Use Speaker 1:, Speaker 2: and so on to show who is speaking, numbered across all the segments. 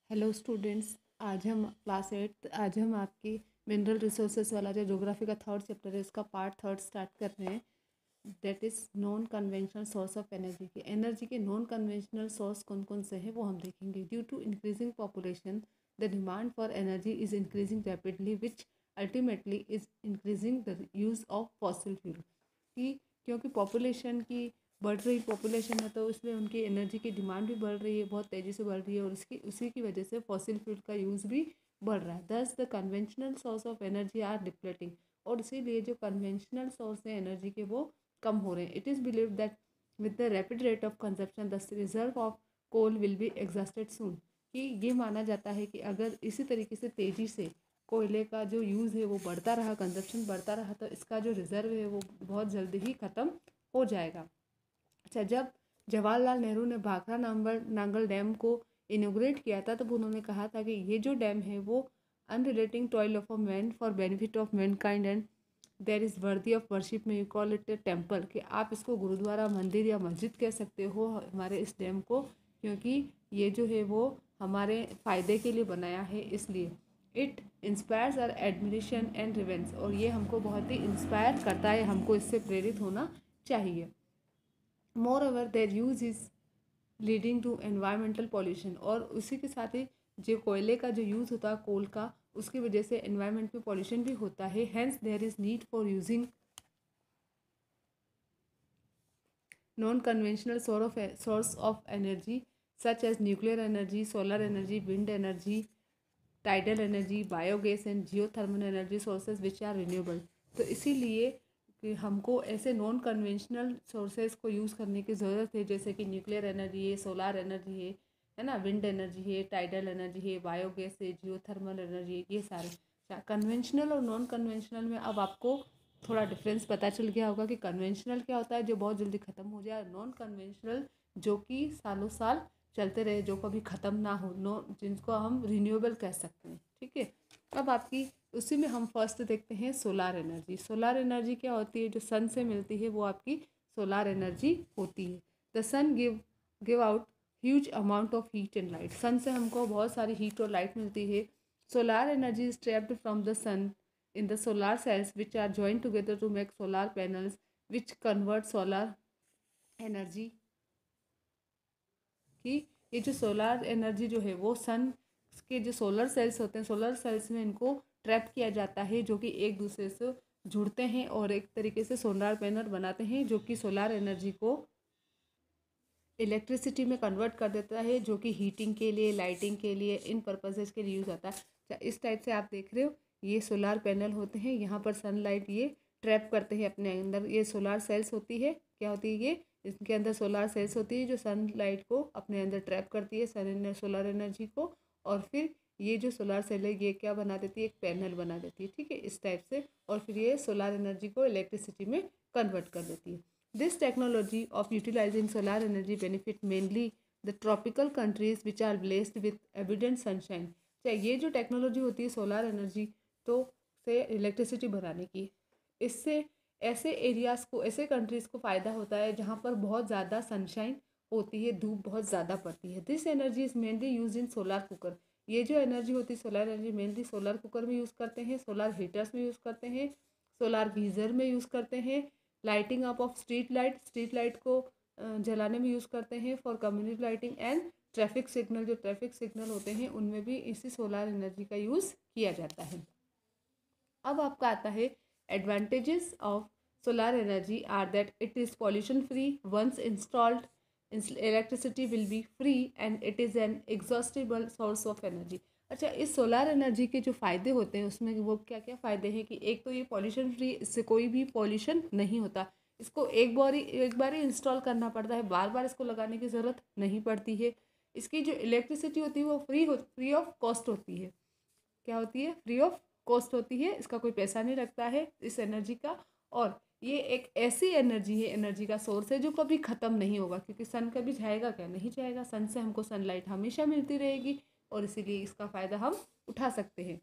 Speaker 1: Hello students. आज हम आपकी मिनरल रिसोर्सेज वाला जो ज्योग्राफी का थर्ड चैप्टर है उसका पार्ट थर्ड स्टार्ट कर रहे हैं। That is non conventional source of energy के नॉन कन्वेंशनल सोर्स कौन कौन से हैं वो हम देखेंगे। Due to increasing population the demand for energy is increasing rapidly which ultimately is increasing the use of fossil fuel. कि क्योंकि पॉपुलेशन की बढ़ रही पॉपुलेशन है तो इसलिए उनकी एनर्जी की डिमांड भी बढ़ रही है, बहुत तेज़ी से बढ़ रही है, और इसकी उसी की वजह से फॉसिल फ्यूल का यूज़ भी बढ़ रहा है। Thus the conventional source of energy are depleting, और इसीलिए जो कन्वेंशनल सोर्स है एनर्जी के वो कम हो रहे हैं। It is believe that with the rapid rate of consumption the reserve of coal will be exhausted soon. कि ये माना जाता है कि अगर इसी तरीके से तेज़ी से कोयले का जो यूज़ है वो बढ़ता रहा, कंजप्शन बढ़ता रहा, तो इसका जो रिज़र्व है वो बहुत जल्दी ही ख़त्म हो जाएगा। अच्छा, जब जवाहरलाल नेहरू ने भाखड़ा नांगल डैम को इनोग्रेट किया था तब उन्होंने कहा था कि ये जो डैम है वो unrelenting toil of a man for benefit of mankind and there is worthy of worship में you call it a temple. कि आप इसको गुरुद्वारा, मंदिर या मस्जिद कह सकते हो हमारे इस डैम को, क्योंकि ये जो है वो हमारे फ़ायदे के लिए बनाया है। इसलिए it inspires our admiration and reverence, और ये हमको बहुत ही इंस्पायर करता है, हमको इससे प्रेरित होना चाहिए। Moreover their use is leading to environmental pollution, और उसी के साथ ही जो कोयले का जो यूज़ होता है कोल का, उसकी वजह से एनवायरमेंट में पॉल्यूशन भी होता है। Hence there is need for using non conventional source of energy such as nuclear energy, solar energy, wind energy, tidal energy, biogas and geothermal energy sources which are renewable. तो इसीलिए कि हमको ऐसे non conventional sources को use करने की ज़रूरत है, जैसे कि न्यूक्लियर एनर्जी है, सोलार एनर्जी है ना, विंड एनर्जी है, टाइडल एनर्जी है, बायोगैस है, जियोथर्मल एनर्जी है, ये सारे कन्वेंशनल और नॉन कन्वेंशनल में अब आपको थोड़ा डिफरेंस पता चल गया होगा कि कन्वेंशनल क्या होता है जो बहुत जल्दी ख़त्म हो जाए, नॉन कन्वेंशनल जो कि सालों साल चलते रहे, जो कभी ख़त्म ना हो, नो जिनको हम रिन्यूएबल कह सकते हैं। ठीक है, अब आपकी उसी में हम फर्स्ट देखते हैं सोलार एनर्जी। सोलार एनर्जी क्या होती है? जो सन से मिलती है वो आपकी सोलार एनर्जी होती है। The sun give out huge amount of heat and light. Sun से हमको बहुत सारी हीट और लाइट मिलती है। Solar energy is trapped from the sun in the solar cells which are joined together to make solar panels which convert solar energy की। ये जो सोलार एनर्जी जो है वो सन के जो सोलर सेल्स होते हैं, सोलर सेल्स में इनको ट्रैप किया जाता है, जो कि एक दूसरे से जुड़ते हैं और एक तरीके से सोलर पैनल बनाते हैं, जो कि सोलार एनर्जी को इलेक्ट्रिसिटी में कन्वर्ट कर देता है, जो कि हीटिंग के लिए, लाइटिंग के लिए, इन पर्पसेस के लिए यूज़ आता है। इस टाइप से आप देख रहे हो, ये सोलार पैनल होते हैं, यहाँ पर सनलाइट ये ट्रैप करते हैं अपने अंदर। ये सोलार सेल्स होती है, क्या होती है ये? इसके अंदर सोलार सेल्स होती है जो सनलाइट को अपने अंदर ट्रैप करती है, सोलर एनर्जी को, और फिर ये जो सोलार सेल है ये क्या बना देती है? एक पैनल बना देती है। ठीक है, इस टाइप से, और फिर ये सोलार एनर्जी को इलेक्ट्रिसिटी में कन्वर्ट कर देती है। This technology of utilizing solar energy benefit mainly the tropical countries which are blessed with abundant sunshine। ये जो टेक्नोलॉजी होती है सोलार एनर्जी तो से इलेक्ट्रिसिटी बनाने की, इससे ऐसे एरियाज़ को, ऐसे कंट्रीज़ को फ़ायदा होता है जहाँ पर बहुत ज़्यादा सनशाइन होती है, धूप बहुत ज़्यादा पड़ती है। This energy is mainly use in solar cooker. ये जो एनर्जी होती है solar energy mainly solar cooker में यूज़ करते हैं, सोलर हीटर्स में यूज़ करते हैं, सोलर गीज़र में यूज़ करते हैं, lighting up of street light को जलाने में यूज़ करते हैं, for community lighting and traffic signal, जो ट्रैफिक सिग्नल होते हैं उनमें भी इसी सोलर एनर्जी का यूज़ किया जाता है। अब आपका आता है advantages of solar energy are that it is pollution free once installed, electricity will be free and it is inexhaustible source of energy. अच्छा, इस सोलार एनर्जी के जो फ़ायदे होते हैं उसमें वो क्या क्या फ़ायदे हैं कि एक तो ये पॉल्यूशन फ्री, इससे कोई भी पॉल्यूशन नहीं होता। इसको एक बार ही इंस्टॉल करना पड़ता है, बार बार इसको लगाने की ज़रूरत नहीं पड़ती है। इसकी जो इलेक्ट्रिसिटी होती है वो फ्री ऑफ कॉस्ट होती है। क्या होती है? फ्री ऑफ कॉस्ट होती है, इसका कोई पैसा नहीं लगता है इस एनर्जी का। और ये एक ऐसी एनर्जी है, एनर्जी का सोर्स है जो कभी ख़त्म नहीं होगा, क्योंकि सन कभी जाएगा क्या? नहीं जाएगा। सन से हमको सनलाइट हमेशा मिलती रहेगी और इसीलिए इसका फ़ायदा हम उठा सकते हैं।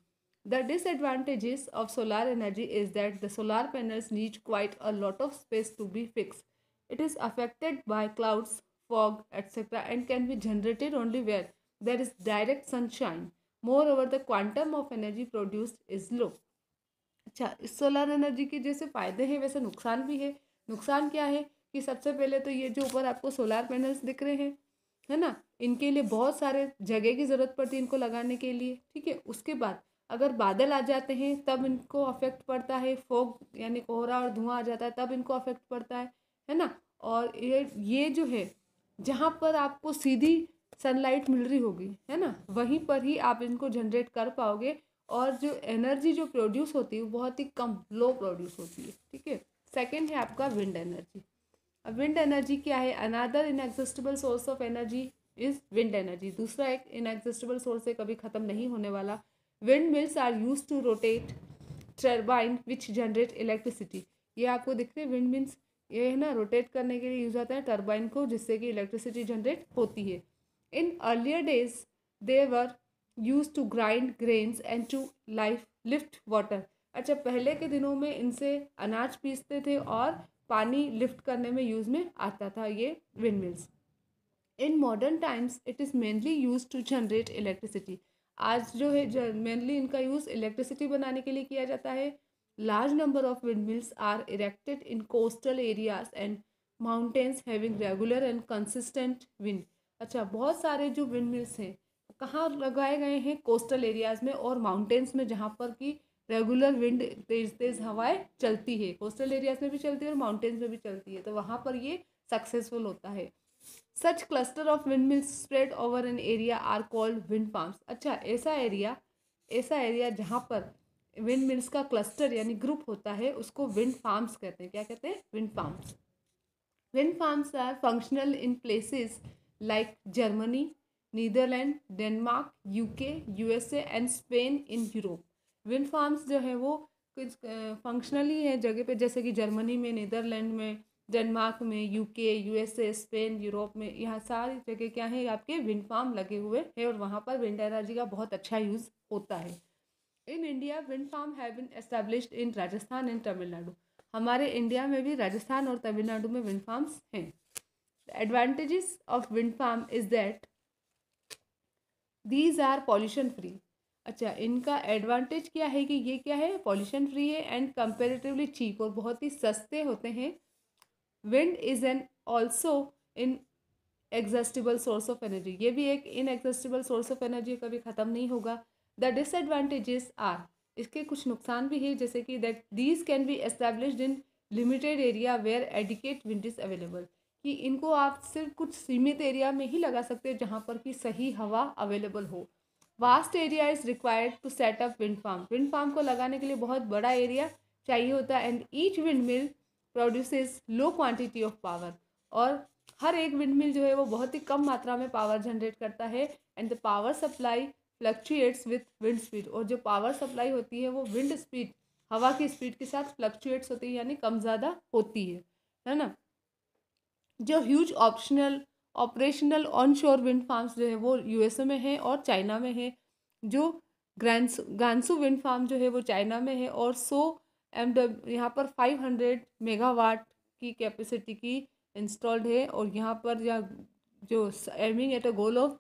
Speaker 1: The disadvantages of solar energy is that the solar panels need quite a lot of space to be fix. It is affected by clouds, fog etcetera and can be generated only where there is direct sunshine. Moreover, the quantum of energy produced is low. अच्छा, इस solar energy के जैसे फ़ायदे हैं वैसे नुकसान भी है। नुकसान क्या है कि सबसे पहले तो ये जो ऊपर आपको सोलर पैनल्स दिख रहे हैं, है ना, इनके लिए बहुत सारे जगह की ज़रूरत पड़ती है इनको लगाने के लिए, ठीक है। उसके बाद अगर बादल आ जाते हैं तब इनको अफेक्ट पड़ता है, फॉग यानी कोहरा और धुआं आ जाता है तब इनको अफेक्ट पड़ता है ना। और ये जो है जहाँ पर आपको सीधी सनलाइट मिल रही होगी, है ना, वहीं पर ही आप इनको जनरेट कर पाओगे। और जो एनर्जी जो प्रोड्यूस होती है वो बहुत ही कम लो प्रोड्यूस होती है, ठीक है। सेकंड है आपका विंड एनर्जी। अब विंड एनर्जी क्या है? Another inexhaustible source of energy is wind energy. दूसरा एक इनएग्जिस्टिबल सोर्स है, कभी ख़त्म नहीं होने वाला। Windmills are use to rotate turbine which generate electricity. ये आपको दिख रहे हैं विंड मिल्स, ये है ना, रोटेट करने के लिए यूज आता है टर्बाइन को, जिससे कि इलेक्ट्रिसिटी जनरेट होती है। In earlier days they were use to grind grains and to lift water. अच्छा, पहले के दिनों में इनसे अनाज पीसते थे और पानी लिफ्ट करने में यूज़ में आता था ये windmills. In modern times it is mainly use to generate electricity. आज जो है मेनली इनका यूज़ इलेक्ट्रिसिटी बनाने के लिए किया जाता है। Large number of wind mills are erected in coastal areas and mountains having regular and consistent wind. अच्छा, बहुत सारे जो विंड मिल्स हैं कहाँ लगाए गए हैं? कोस्टल एरियाज़ में और माउंटेन्स में, जहाँ पर कि रेगुलर विंड तेज़ तेज़ हवाएं चलती है। कोस्टल एरियाज़ में भी चलती है और माउंटेन्स में भी चलती है, तो वहाँ पर ये सक्सेसफुल होता है। Such cluster of wind mills spread over an area are called wind farms. अच्छा, ऐसा एरिया जहाँ पर विंड मिल्स का क्लस्टर यानी ग्रुप होता है उसको विंड फार्म्स कहते हैं। क्या कहते हैं? Wind farms. Wind farms are functional in places like Germany, Netherland, Denmark, UK, USA and Spain in Europe. Wind farms जो है वो कुछ फंक्शनली है जगह पे, जैसे कि जर्मनी में, नीदरलैंड में, डेनमार्क में, यूके, यूएसए, स्पेन, यूरोप में, यहाँ सारी जगह क्या है आपके विंड फार्म लगे हुए हैं और वहाँ पर विंड एनर्जी का बहुत अच्छा यूज़ होता है। In India wind farm have been established in Rajasthan and Tamil Nadu. हमारे इंडिया में भी राजस्थान और तमिलनाडु में विंड फार्म्स हैं। Advantages of wind farm is that these are pollution free. अच्छा, इनका एडवांटेज क्या है कि ये क्या है? पॉल्यूशन फ्री है एंड कंपेरेटिवली चीप, और बहुत ही सस्ते होते हैं। Wind is an also inexhaustible source of energy. ये भी एक इनएग्जॉस्टिबल सोर्स ऑफ एनर्जी, कभी ख़त्म नहीं होगा। द डिसएडवांटेजेस आर, इसके कुछ नुकसान भी है, जैसे कि that these can be established in limited area where adequate wind is available, कि इनको आप सिर्फ कुछ सीमित एरिया में ही लगा सकते हो जहाँ पर कि सही हवा अवेलेबल हो। Vast area is required to set up wind farm. Wind farm को लगाने के लिए बहुत बड़ा एरिया चाहिए होता है। And each wind mill produces low quantity of power, और हर एक विंड मिल जो है वो बहुत ही कम मात्रा में पावर जनरेट करता है। And the power supply fluctuates with wind speed, और जो पावर सप्लाई होती है वो विंड स्पीड, हवा की स्पीड के साथ फ्लक्चुएट्स होती है, यानी कम ज़्यादा होती है ना। जो ह्यूज ऑपरेशनल ऑन शोर विंड फार्म्स जो है वो यूएसए में है और चाइना में है। जो गांसू विंड फार्म जो है वो चाइना में है, और 100 यहाँ पर 500 मेगावाट की कैपेसिटी की इंस्टॉल्ड है। और यहाँ पर जो aiming at a goal of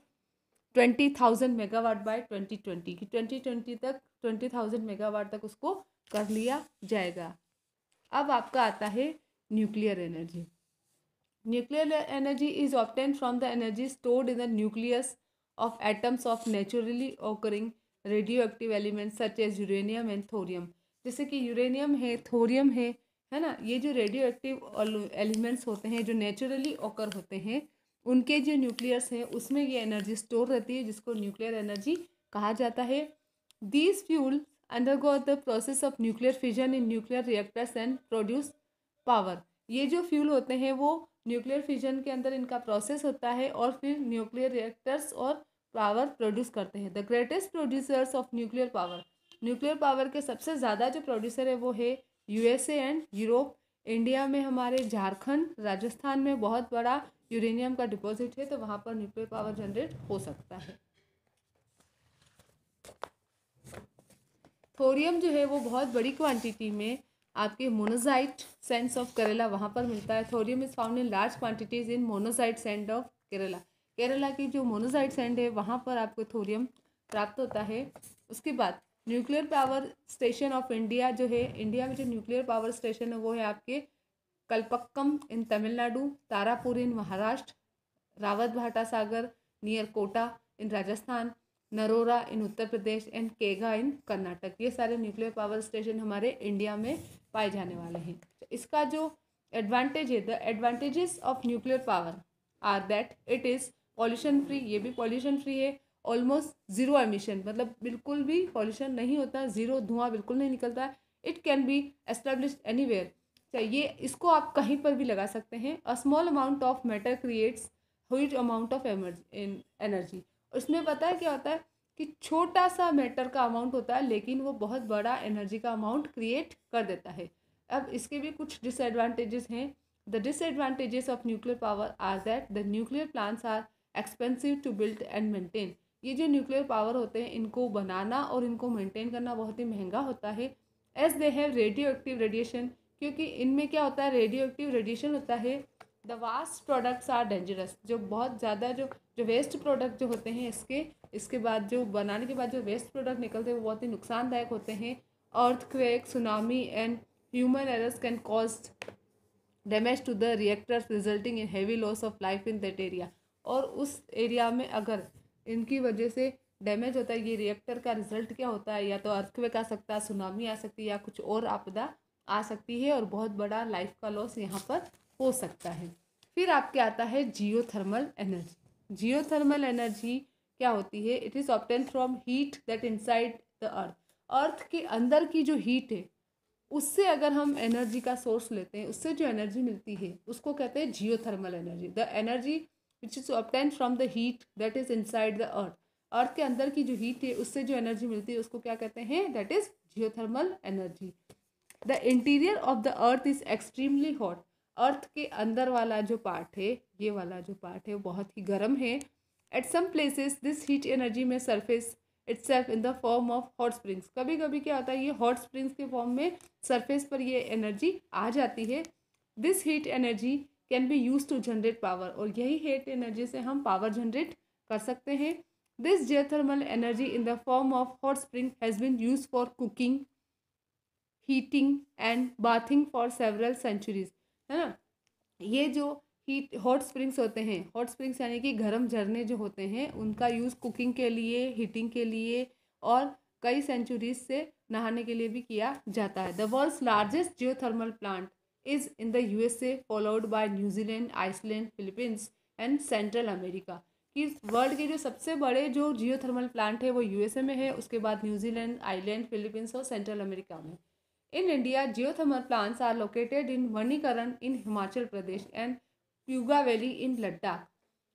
Speaker 1: 20,000 megawatt by 2020 की 2020 तक 20,000 मेगावाट तक उसको कर लिया जाएगा। अब आपका आता है nuclear energy. Nuclear energy is obtained from the energy stored in the nucleus of atoms of naturally occurring radioactive elements such as uranium and thorium। जैसे कि यूरेनियम है, थोरियम है ना, ये जो रेडियो एक्टिव एलिमेंट्स होते हैं जो नेचुरली ऑकर होते हैं, उनके जो न्यूक्लियस हैं उसमें ये एनर्जी स्टोर रहती है, जिसको न्यूक्लियर एनर्जी कहा जाता है। These fuel undergo the process of nuclear fission in nuclear reactors and produce power. ये जो फ्यूल होते हैं वो न्यूक्लियर फिजन के अंदर इनका प्रोसेस होता है और फिर न्यूक्लियर रिएक्टर्स और पावर प्रोड्यूस करते हैं। The greatest producers of nuclear power, nuclear power के सबसे ज़्यादा जो प्रोड्यूसर है वो है यूएसए एंड यूरोप। इंडिया में हमारे झारखंड, राजस्थान में बहुत बड़ा यूरेनियम का डिपॉजिट है, तो वहाँ पर न्यूक्लियर पावर जनरेट हो सकता है। थोरियम जो है वो बहुत बड़ी क्वांटिटी में आपके मोनोजाइट सैंड्स ऑफ केरला वहाँ पर मिलता है। Thorium is found in large quantities in monazite sand of Kerala. Kerala की जो मोनोसाइट सैंड है वहाँ पर आपको थोरियम प्राप्त होता है। उसके बाद nuclear power station of India जो है, इंडिया में जो न्यूक्लियर पावर स्टेशन है वो है आपके कलपक्कम इन तमिलनाडु, तारापुर इन Maharashtra, Rawatbhata Sagar near Kota in Rajasthan, Narora in Uttar Pradesh and Kaiga in Karnataka. ये सारे न्यूक्लियर पावर स्टेशन हमारे इंडिया में पाए जाने वाले हैं। तो इसका जो एडवांटेज है, the advantages of nuclear power are that it is pollution free, ये भी पॉल्यूशन फ्री है। ऑलमोस्ट ज़ीरो एमिशन, मतलब बिल्कुल भी पॉल्यूशन नहीं होता, ज़ीरो धुआं बिल्कुल नहीं निकलता। It can B established anywhere, चाहिए इसको आप कहीं पर भी लगा सकते हैं। A small amount of matter creates huge amount of energy. उसमें पता है क्या होता है कि छोटा सा मैटर का अमाउंट होता है लेकिन वो बहुत बड़ा एनर्जी का अमाउंट क्रिएट कर देता है। अब इसके भी कुछ डिसएडवांटेजेस हैं। The disadvantages of nuclear power are that the nuclear plants are expensive to build and maintain. ये जो न्यूक्लियर पावर होते हैं इनको बनाना और इनको मेंटेन करना बहुत ही महंगा होता है। As they have radioactive radiation, क्योंकि इनमें क्या होता है, रेडियो एक्टिव रेडिएशन होता है। The waste products are dangerous, जो बहुत ज़्यादा जो वेस्ट प्रोडक्ट जो होते हैं इसके बाद जो बनाने के बाद जो वेस्ट प्रोडक्ट निकलते हैं वो बहुत ही नुकसानदायक होते हैं। Earthquake, tsunami and human errors can cause damage to the reactors resulting in heavy loss of life in that area. और उस एरिया में अगर इनकी वजह से डैमेज होता है ये रिएक्टर का रिजल्ट क्या होता है, या तो अर्थक्वेक आ सकता है, सुनामी आ सकती है, या कुछ और आपदा आ सकती है और बहुत बड़ा लाइफ का लॉस यहाँ पर हो सकता है। फिर आपके आता है जियोथर्मल एनर्जी। जियोथर्मल एनर्जी क्या होती है? It is obtain from heat that inside the earth. Earth के अंदर की जो हीट है उससे अगर हम एनर्जी का सोर्स लेते हैं, उससे जो एनर्जी मिलती है उसको कहते हैं geothermal energy. The energy which is obtain from the heat that is inside the earth. Earth के अंदर की जो हीट है उससे जो एनर्जी मिलती है उसको क्या कहते हैं? That is geothermal energy. The interior of the earth is extremely hot. Earth के अंदर वाला जो पार्ट है, ये वाला जो पार्ट है वो बहुत ही गर्म है। At some places this heat energy में surface itself in the form of hot springs. कभी कभी क्या होता है, ये हॉट स्प्रिंग्स के फॉर्म में सरफेस पर ये एनर्जी आ जाती है। This heat energy can be use to generate power, और यही हीट एनर्जी से हम पावर जनरेट कर सकते हैं। This geothermal energy in the form of hot spring has been use for cooking, heating and bathing for several centuries, है ना। ये जो हीट हॉट स्प्रिंग्स होते हैं, हॉट स्प्रिंग्स यानी कि गर्म झरने जो होते हैं, उनका यूज़ कुकिंग के लिए, हीटिंग के लिए और कई सेंचुरीज से नहाने के लिए भी किया जाता है। The world's largest geothermal plant is in the USA, followed by New Zealand, Iceland, Philippines and Central America. कि वर्ल्ड के जो सबसे बड़े जो जियोथर्मल प्लांट है वो यूएसए में है, उसके बाद न्यूजीलैंड, आइलैंड, फिलीपींस और सेंट्रल अमेरिका में। In India, geothermal plants are located in Manikaran in Himachal Pradesh and Puga valley in Ladakh.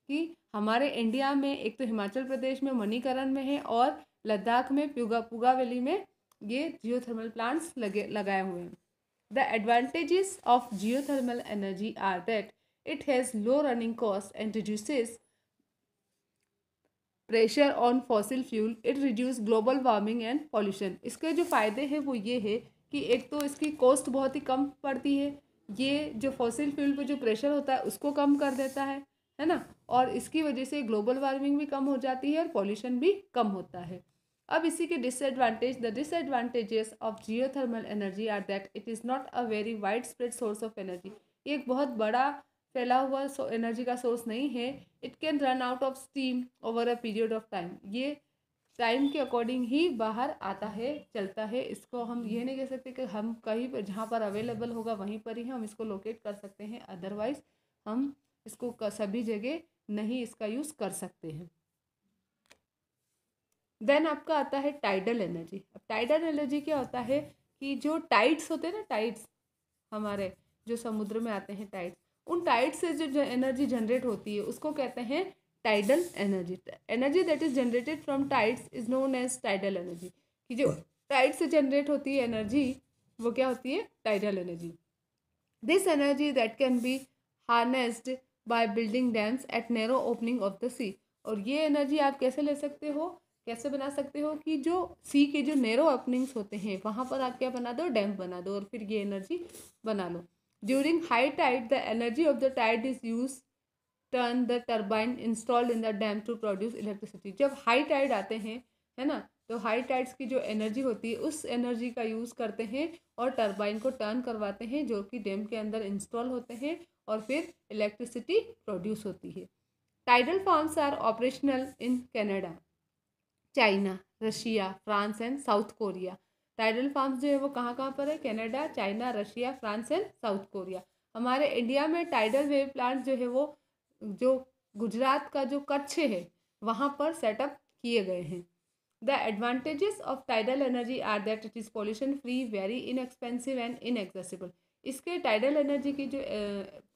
Speaker 1: कि हमारे इंडिया में एक तो हिमाचल प्रदेश में मणिकरण में है और लद्दाख में प्यूगा वैली में ये जियोथर्मल प्लांट्स लगाए हुए हैं। The advantages of geothermal energy are that it has low running cost and reduces pressure on fossil fuel, it reduce global warming and pollution. इसके जो फ़ायदे हैं वो ये है कि एक तो इसकी कॉस्ट बहुत ही कम पड़ती है, ये जो फॉसिल फ्यूल पे जो प्रेशर होता है उसको कम कर देता है ना, और इसकी वजह से ग्लोबल वार्मिंग भी कम हो जाती है और पॉल्यूशन भी कम होता है। अब इसी के disadvantage, the disadvantages of geothermal energy are that it is not a very wide spread source of energy. ये एक बहुत बड़ा फैला हुआ एनर्जी का सोर्स नहीं है। It can run out of steam over a period of time, ये टाइम के अकॉर्डिंग ही बाहर आता है, चलता है। इसको हम ये नहीं कह सकते कि हम कहीं पर जहाँ पर अवेलेबल होगा वहीं पर ही हम इसको लोकेट कर सकते हैं, अदरवाइज हम इसको सभी जगह नहीं इसका यूज़ कर सकते हैं। देन आपका आता है टाइडल एनर्जी। अब टाइडल एनर्जी क्या होता है कि जो टाइड्स होते हैं ना, टाइड्स हमारे जो समुद्र में आते हैं टाइड्स, उन टाइड्स से जो एनर्जी जनरेट होती है उसको कहते हैं tidal energy. Energy that is generated from tides is known as tidal energy. कि जो टाइड से जनरेट होती है एनर्जी वो क्या होती है? Tidal energy. This energy that can be harnessed by building dams at narrow opening of the sea. और ये एनर्जी आप कैसे ले सकते हो, कैसे बना सकते हो कि जो सी के जो नैरो ओपनिंग्स होते हैं वहाँ पर आप क्या बना दो? डैम बना दो और फिर ये एनर्जी बना लो। During high tide the energy of the tide is use turn the turbine installed in the dam to produce electricity. जब हाई टाइड आते हैं, है ना, तो हाई टाइड्स की जो एनर्जी होती है उस एनर्जी का यूज़ करते हैं और टर्बाइन को टर्न करवाते हैं जो कि डैम के अंदर इंस्टॉल होते हैं और फिर इलेक्ट्रिसिटी प्रोड्यूस होती है। Tidal farms are operational in Canada, China, Russia, France and South Korea. Tidal farms जो है वो कहाँ कहाँ पर है? Canada, China, Russia, France and South Korea. हमारे इंडिया में टाइडल वेव प्लांट जो है वो जो गुजरात का जो कच्छ है वहाँ पर सेटअप किए गए हैं। The advantages of tidal energy are that it is pollution free, very inexpensive and inaccessible। इसके टाइडल एनर्जी की जो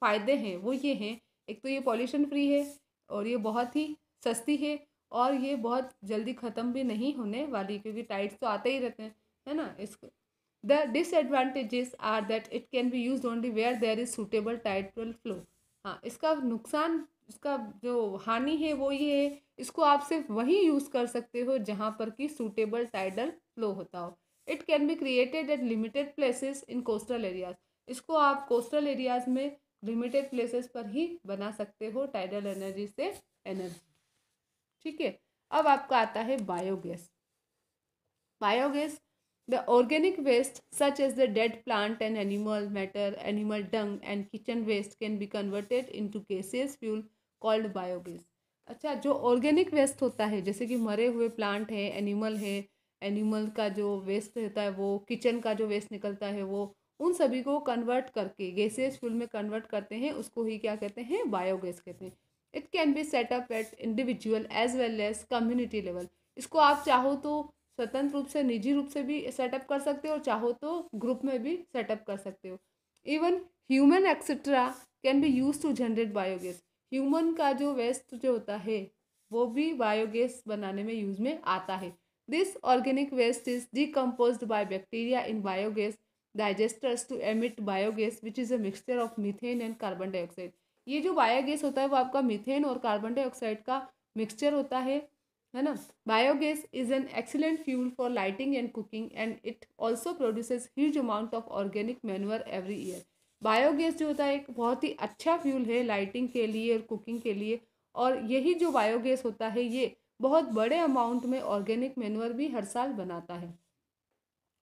Speaker 1: फ़ायदे हैं वो ये हैं, एक तो ये पॉल्यूशन फ्री है और ये बहुत ही सस्ती है और ये बहुत जल्दी ख़त्म भी नहीं होने वाली क्योंकि टाइड्स तो आते ही रहते हैं, है ना। इसको the disadvantages are that it can be use only where there is suitable tidal flow. हाँ, इसका नुकसान, इसका जो हानि है वो ये है, इसको आप सिर्फ वहीं यूज़ कर सकते हो जहाँ पर कि सूटेबल टाइडल फ्लो होता हो। It can be created at limited places in coastal areas. इसको आप कोस्टल एरियाज में लिमिटेड प्लेसेस पर ही बना सकते हो टाइडल एनर्जी से एनर्जी। ठीक है, अब आपका आता है biogas. Biogas, the organic waste such as the dead plant and animal matter, animal dung and kitchen waste can be converted into gaseous fuel called biogas। अच्छा, जो ऑर्गेनिक वेस्ट होता है जैसे कि मरे हुए प्लांट है, एनिमल का जो वेस्ट होता है, वो किचन का जो वेस्ट निकलता है, वो उन सभी को कन्वर्ट करके गैसेस फ्यूल में कन्वर्ट करते हैं, उसको ही क्या कहते हैं? बायोगैस कहते हैं। It can be set up at individual as well as community level. इसको आप चाहो तो स्वतंत्र रूप से, निजी रूप से भी सेटअप कर सकते हो, चाहो तो ग्रुप में भी सेटअप कर सकते हो। Even human excreta can be use to generate biogas. Human का जो वेस्ट जो होता है वो भी बायोगैस बनाने में यूज में आता है। This organic waste is decomposed by bacteria in biogas digesters to emit biogas which is a mixture of methane and carbon dioxide. ये जो बायोगैस होता है वो आपका मीथेन और कार्बन डाइऑक्साइड का मिक्सचर होता है ना। Biogas is an excellent fuel for lighting and cooking and it also produces huge amount of organic manure every year. Biogas जो होता है एक बहुत ही अच्छा फ्यूल है लाइटिंग के लिए और कुकिंग के लिए, और यही जो बायोगैस होता है ये बहुत बड़े अमाउंट में ऑर्गेनिक मैन्योर भी हर साल बनाता है।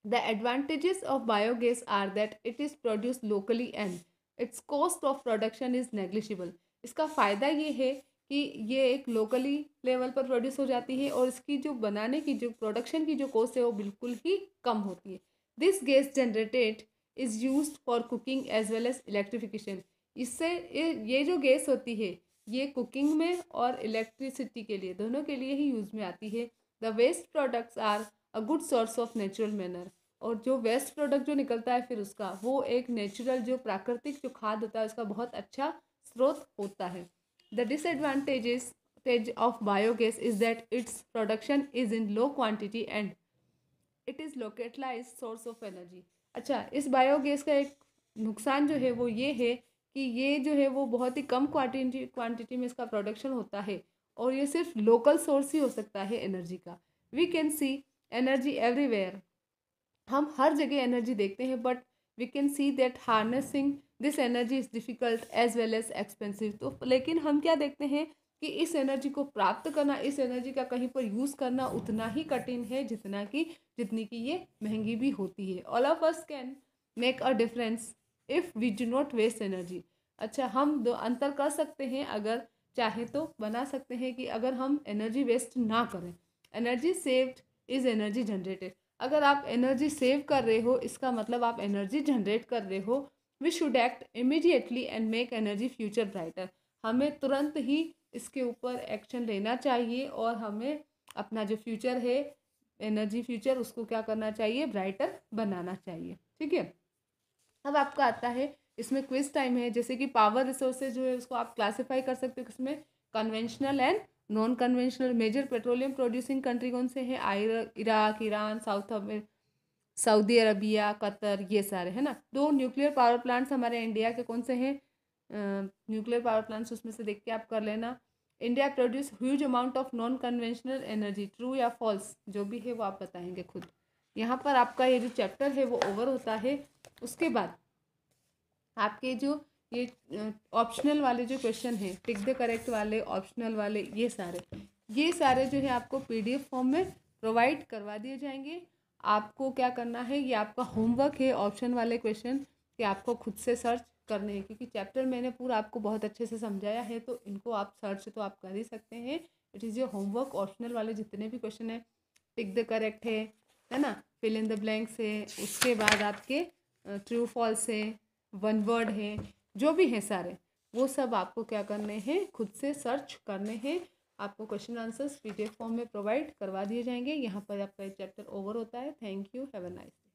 Speaker 1: The advantages of biogas are that it is produce locally and its cost of production is negligible. इसका फ़ायदा ये है कि ये एक लोकली लेवल पर प्रोड्यूस हो जाती है और इसकी जो बनाने की जो प्रोडक्शन की जो कॉस्ट है वो बिल्कुल ही कम होती है। This gas generated is used for cooking as well as electrification. इससे ये जो गैस होती है ये कुकिंग में और इलेक्ट्रिसिटी के लिए, दोनों के लिए ही यूज़ में आती है। The waste products are a good source of natural manure. और जो वेस्ट प्रोडक्ट जो निकलता है फिर उसका, वो एक नेचुरल जो प्राकृतिक जो खाद होता है उसका बहुत अच्छा स्रोत होता है। The disadvantages of biogas is that its production is in low quantity and it is localized source of energy। अच्छा, इस बायोगैस का एक नुकसान जो है वो ये है कि ये जो है वो बहुत ही कम क्वांटिटी में इसका प्रोडक्शन होता है और ये सिर्फ लोकल सोर्स ही हो सकता है एनर्जी का। We can see energy everywhere. हम हर जगह एनर्जी देखते हैं but we can see that harnessing this energy is difficult as well as expensive. तो लेकिन हम क्या देखते हैं कि इस एनर्जी को प्राप्त करना, इस एनर्जी का कहीं पर यूज़ करना उतना ही कठिन है जितनी कि ये महंगी भी होती है। All of us can make a difference if we do not waste energy. अच्छा, हम दो अंतर कर सकते हैं, अगर चाहे तो बना सकते हैं कि अगर हम एनर्जी वेस्ट ना करें। Energy saved is energy generated. अगर आप एनर्जी सेव कर रहे हो इसका मतलब आप एनर्जी जनरेट कर रहे हो। We should act immediately and make energy future brighter. हमें तुरंत ही इसके ऊपर एक्शन लेना चाहिए और हमें अपना जो फ्यूचर है, एनर्जी फ्यूचर, उसको क्या करना चाहिए? ब्राइटर बनाना चाहिए। ठीक है, अब आपका आता है इसमें क्विज टाइम है। जैसे कि पावर रिसोर्सेज जो है उसको आप क्लासीफाई कर सकते हो किसमें? Conventional and non conventional. Major petroleum producing country कौन से हैं? Iraq, Iran, Saudi Arabia, Qatar, ये सारे, है ना। 2 न्यूक्लियर पावर प्लांट्स हमारे इंडिया के कौन से हैं? न्यूक्लियर पावर प्लांट्स उसमें से देख के आप कर लेना। India produce huge amount of non conventional energy, true या फॉल्स? जो भी है वो आप बताएंगे खुद। यहाँ पर आपका ये जो चैप्टर है वो ओवर होता है। उसके बाद आपके जो ये ऑप्शनल वाले जो क्वेश्चन हैं, टिक द करेक्ट वाले, ऑप्शनल वाले, ये सारे जो है आपको PDF फॉर्म में प्रोवाइड करवा दिए जाएंगे। आपको क्या करना है, ये आपका होमवर्क है, ऑप्शन वाले क्वेश्चन कि आपको खुद से सर्च करने हैं, क्योंकि चैप्टर मैंने पूरा आपको बहुत अच्छे से समझाया है, तो इनको आप सर्च तो आप कर ही सकते हैं। It is your homework. Optional वाले जितने भी क्वेश्चन है, टिक द करेक्ट है ना, फिल इन द ब्लैंक्स है, उसके बाद आपके ट्रू फॉल्स है, वन वर्ड है, जो भी है सारे, वो सब आपको क्या करने हैं, खुद से सर्च करने हैं। आपको क्वेश्चन आंसर्स PDF फॉर्म में प्रोवाइड करवा दिए जाएंगे। यहाँ पर आपका चैप्टर ओवर होता है। Thank you, have a nice day.